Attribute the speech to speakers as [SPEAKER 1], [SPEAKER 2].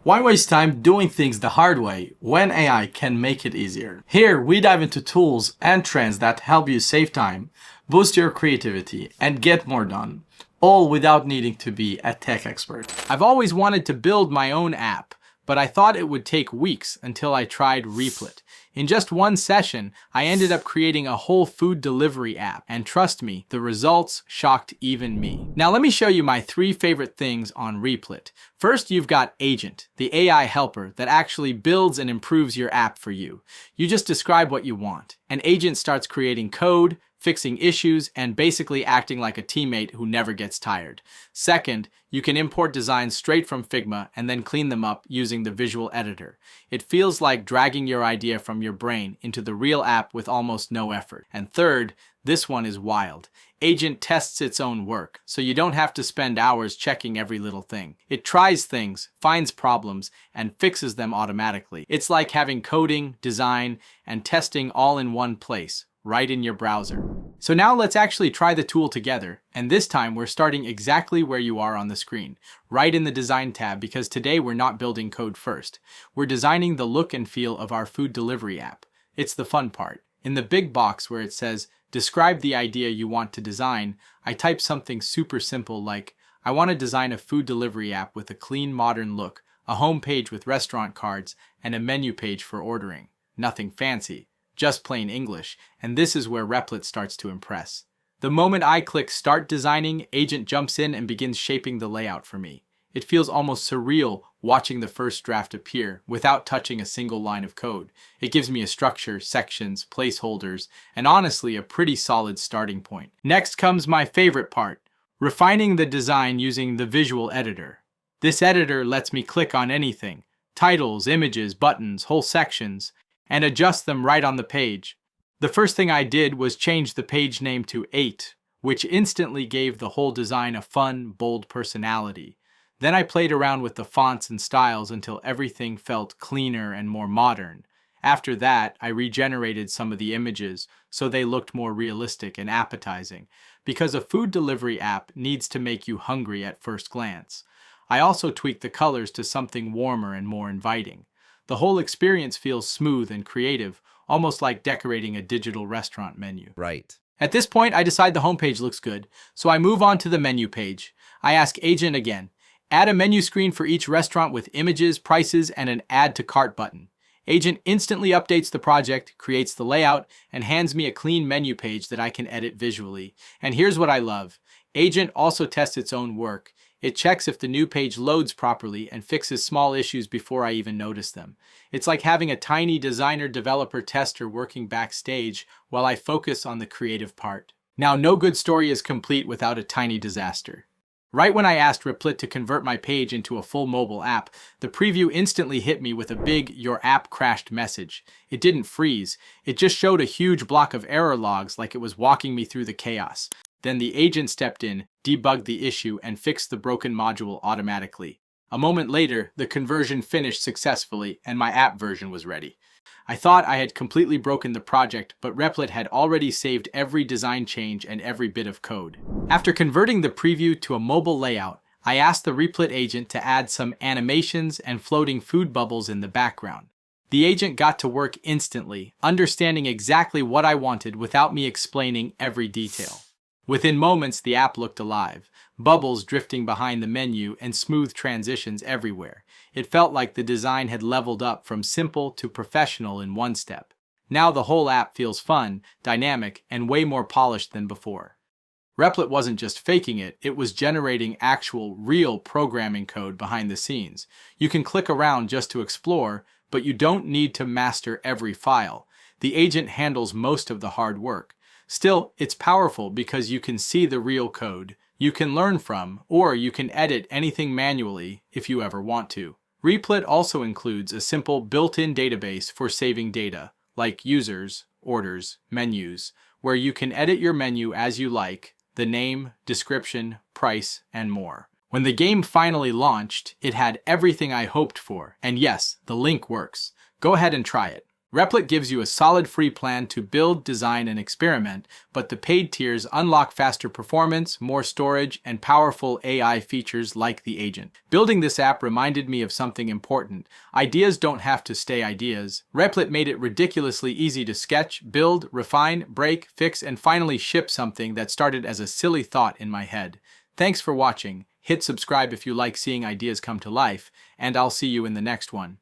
[SPEAKER 1] Why waste time doing things the hard way when AI can make it easier? Here, we dive into tools and trends that help you save time, boost your creativity, and get more done, all without needing to be a tech expert. I've always wanted to build my own app, but I thought it would take weeks until I tried Replit. In just one session, I ended up creating a whole food delivery app, and trust me, the results shocked even me. Now let me show you my 3 favorite things on Replit. First, you've got Agent, the AI helper that actually builds and improves your app for you. You just describe what you want, and Agent starts creating code, fixing issues, and basically acting like a teammate who never gets tired. Second, you can import designs straight from Figma and then clean them up using the visual editor. It feels like dragging your idea from your brain into the real app with almost no effort. And third, this one is wild. Agent tests its own work, so you don't have to spend hours checking every little thing. It tries things, finds problems, and fixes them automatically. It's like having coding, design, and testing all in one place, right in your browser. So now let's actually try the tool together, and this time we're starting exactly where you are on the screen, right in the Design tab, because today we're not building code first. We're designing the look and feel of our food delivery app. It's the fun part. In the big box where it says, describe the idea you want to design, I type something super simple like, I want to design a food delivery app with a clean modern look, a home page with restaurant cards, and a menu page for ordering. Nothing fancy. Just plain English, and this is where Replit starts to impress. The moment I click Start Designing, Agent jumps in and begins shaping the layout for me. It feels almost surreal watching the first draft appear without touching a single line of code. It gives me a structure, sections, placeholders, and honestly a pretty solid starting point. Next comes my favorite part, refining the design using the visual editor. This editor lets me click on anything, titles, images, buttons, whole sections, and adjust them right on the page. The first thing I did was change the page name to 8, which instantly gave the whole design a fun, bold personality. Then I played around with the fonts and styles until everything felt cleaner and more modern. After that, I regenerated some of the images so they looked more realistic and appetizing, because a food delivery app needs to make you hungry at first glance. I also tweaked the colors to something warmer and more inviting. The whole experience feels smooth and creative, almost like decorating a digital restaurant menu.
[SPEAKER 2] Right.
[SPEAKER 1] At this point, I decide the homepage looks good, so I move on to the menu page. I ask Agent again, add a menu screen for each restaurant with images, prices, and an Add to Cart button. Agent instantly updates the project, creates the layout, and hands me a clean menu page that I can edit visually. And here's what I love. Agent also tests its own work. It checks if the new page loads properly and fixes small issues before I even notice them. It's like having a tiny designer, developer, tester working backstage while I focus on the creative part. Now, no good story is complete without a tiny disaster. Right when I asked Replit to convert my page into a full mobile app, the preview instantly hit me with a big "Your app crashed" message. It didn't freeze. It just showed a huge block of error logs like it was walking me through the chaos. Then the agent stepped in, debugged the issue, and fixed the broken module automatically. A moment later, the conversion finished successfully, and my app version was ready. I thought I had completely broken the project, but Replit had already saved every design change and every bit of code. After converting the preview to a mobile layout, I asked the Replit agent to add some animations and floating food bubbles in the background. The agent got to work instantly, understanding exactly what I wanted without me explaining every detail. Within moments, the app looked alive, bubbles drifting behind the menu and smooth transitions everywhere. It felt like the design had leveled up from simple to professional in one step. Now the whole app feels fun, dynamic, and way more polished than before. Replit wasn't just faking it, it was generating actual, real programming code behind the scenes. You can click around just to explore, but you don't need to master every file. The agent handles most of the hard work. Still, it's powerful because you can see the real code, you can learn from, or you can edit anything manually if you ever want to. Replit also includes a simple built-in database for saving data, like users, orders, menus, where you can edit your menu as you like, the name, description, price, and more. When the game finally launched, it had everything I hoped for, and yes, the link works. Go ahead and try it. Replit gives you a solid free plan to build, design, and experiment, but the paid tiers unlock faster performance, more storage, and powerful AI features like the agent. Building this app reminded me of something important. Ideas don't have to stay ideas. Replit made it ridiculously easy to sketch, build, refine, break, fix, and finally ship something that started as a silly thought in my head. Thanks for watching. Hit subscribe if you like seeing ideas come to life, and I'll see you in the next one.